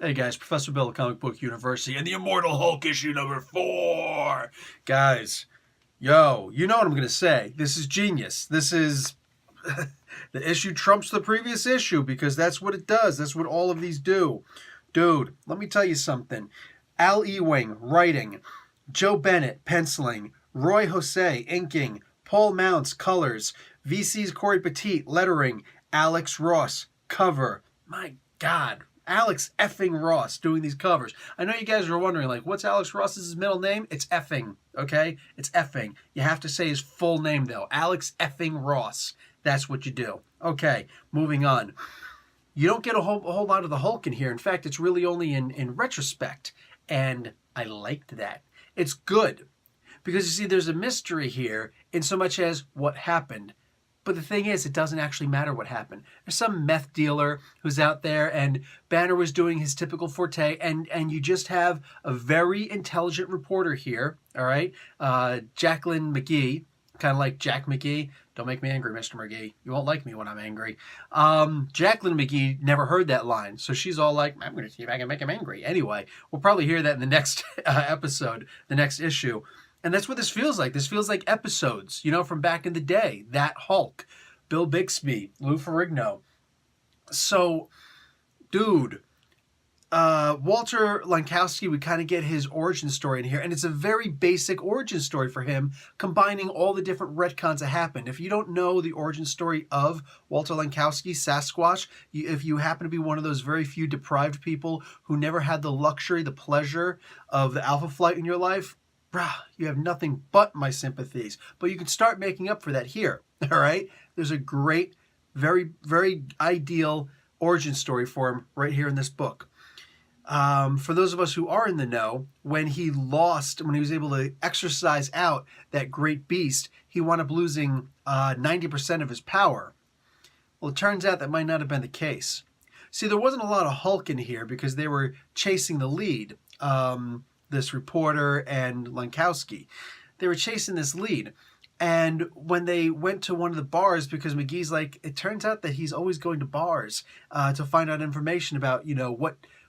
Hey guys, Professor Bill of Comic Book University and the Immortal Hulk issue number 4. Guys, yo, you know what I'm going to say. This is genius. This is... the issue trumps the previous issue because that's what it does. That's what all of these do. Dude, let me tell you something. Al Ewing, writing. Joe Bennett, penciling. Roy Jose, inking. Paul Mounts, colors. VC's Corey Petit, lettering. Alex Ross, cover. My God. Alex effing Ross doing these covers. I know you guys are wondering, like, what's Alex Ross's middle name? It's effing, okay? It's effing. You have to say his full name, though. Alex effing Ross. That's what you do. Okay, moving on. You don't get a whole lot of the Hulk in here. In fact, it's really only in retrospect. And I liked that. It's good. Because, you see, there's a mystery here in so much as what happened. But the thing is, it doesn't actually matter what happened. There's some meth dealer who's out there, and Banner was doing his typical forte, and you just have a very intelligent reporter here, all right? Jacqueline McGee, kind of like Jack McGee. Don't make me angry, Mr. McGee. You won't like me when I'm angry. Jacqueline McGee never heard that line, so she's all like, I'm going to see if I can make him angry. Anyway, we'll probably hear that in the next episode, the next issue. And that's what this feels like. This feels like episodes, you know, from back in the day. That Hulk, Bill Bixby, Lou Ferrigno. So, dude, Walter Lankowski, we kind of get his origin story in here. And it's a very basic origin story for him, combining all the different retcons that happened. If you don't know the origin story of Walter Lankowski, Sasquatch, if you happen to be one of those very few deprived people who never had the luxury, the pleasure of the Alpha Flight in your life, bruh, you have nothing but my sympathies. But you can start making up for that here, all right? There's a great, very, very ideal origin story for him right here in this book. For those of us who are in the know, when he was able to exercise out that great beast, he wound up losing 90% of his power. Well, it turns out that might not have been the case. See, there wasn't a lot of Hulk in here because they were chasing the lead. This reporter and Lankowski. They were chasing this lead. And when they went to one of the bars, because McGee's like, it turns out that he's always going to bars to find out information about, you know,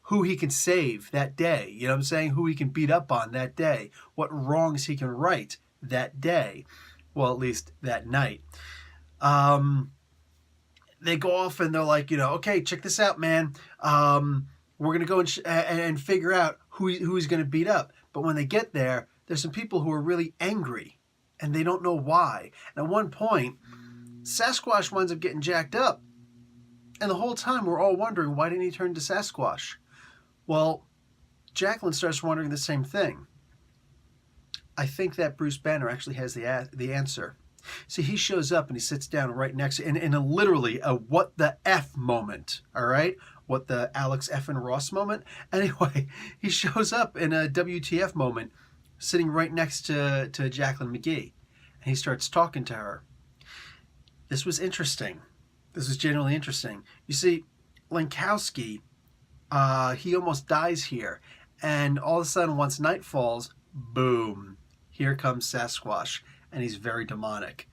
who he can save that day. You know what I'm saying? Who he can beat up on that day. What wrongs he can right that day. Well, at least that night. They go off and they're like, you know, okay, check this out, man. We're going to go and figure out who he's going to beat up. But when they get there, there's some people who are really angry, and they don't know why. And at one point, Sasquatch winds up getting jacked up. And the whole time, we're all wondering, why didn't he turn to Sasquatch? Well, Jacqueline starts wondering the same thing. I think that Bruce Banner actually has the answer. See, he shows up and he sits down right next to, in a literally a what the F moment, all right? What the Alex F. and Ross moment. Anyway, he shows up in a WTF moment, sitting right next to Jacqueline McGee, and he starts talking to her. This was interesting. This was genuinely interesting. You see, Lankowski, he almost dies here, and all of a sudden, once night falls, boom, here comes Sasquatch, and he's very demonic.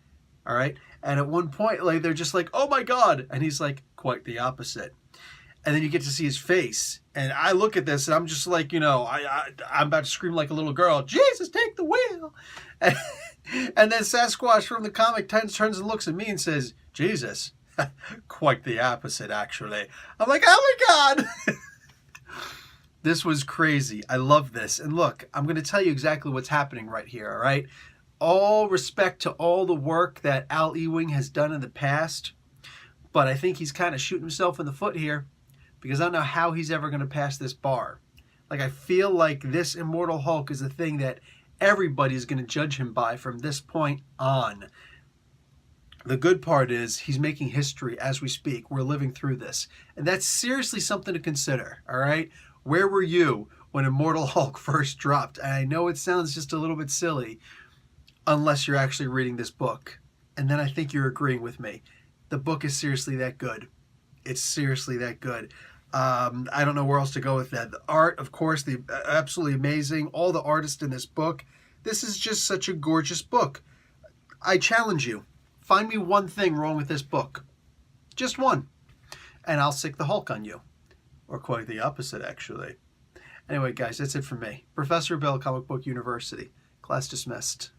All right, and at one point, like they're just like, "Oh my God," and he's like, quite the opposite. And then you get to see his face. And I look at this and I'm just like, you know, I'm about to scream like a little girl, Jesus, take the wheel. And then Sasquatch from the comic turns and looks at me and says, Jesus, quite the opposite, actually. I'm like, oh my God. This was crazy. I love this. And look, I'm going to tell you exactly what's happening right here, all right? All respect to all the work that Al Ewing has done in the past. But I think he's kind of shooting himself in the foot here. Because I don't know how he's ever going to pass this bar. Like, I feel like this Immortal Hulk is a thing that everybody's going to judge him by from this point on. The good part is he's making history as we speak. We're living through this. And that's seriously something to consider, all right? Where were you when Immortal Hulk first dropped? And I know it sounds just a little bit silly unless you're actually reading this book. And then I think you're agreeing with me. The book is seriously that good. It's seriously that good. I don't know where else to go with that. The art, of course, the absolutely amazing. All the artists in this book. This is just such a gorgeous book. I challenge you. Find me one thing wrong with this book. Just one. And I'll sick the Hulk on you. or quite the opposite, actually. Anyway, guys, that's it for me. Professor Bill, Comic Book University. Class dismissed.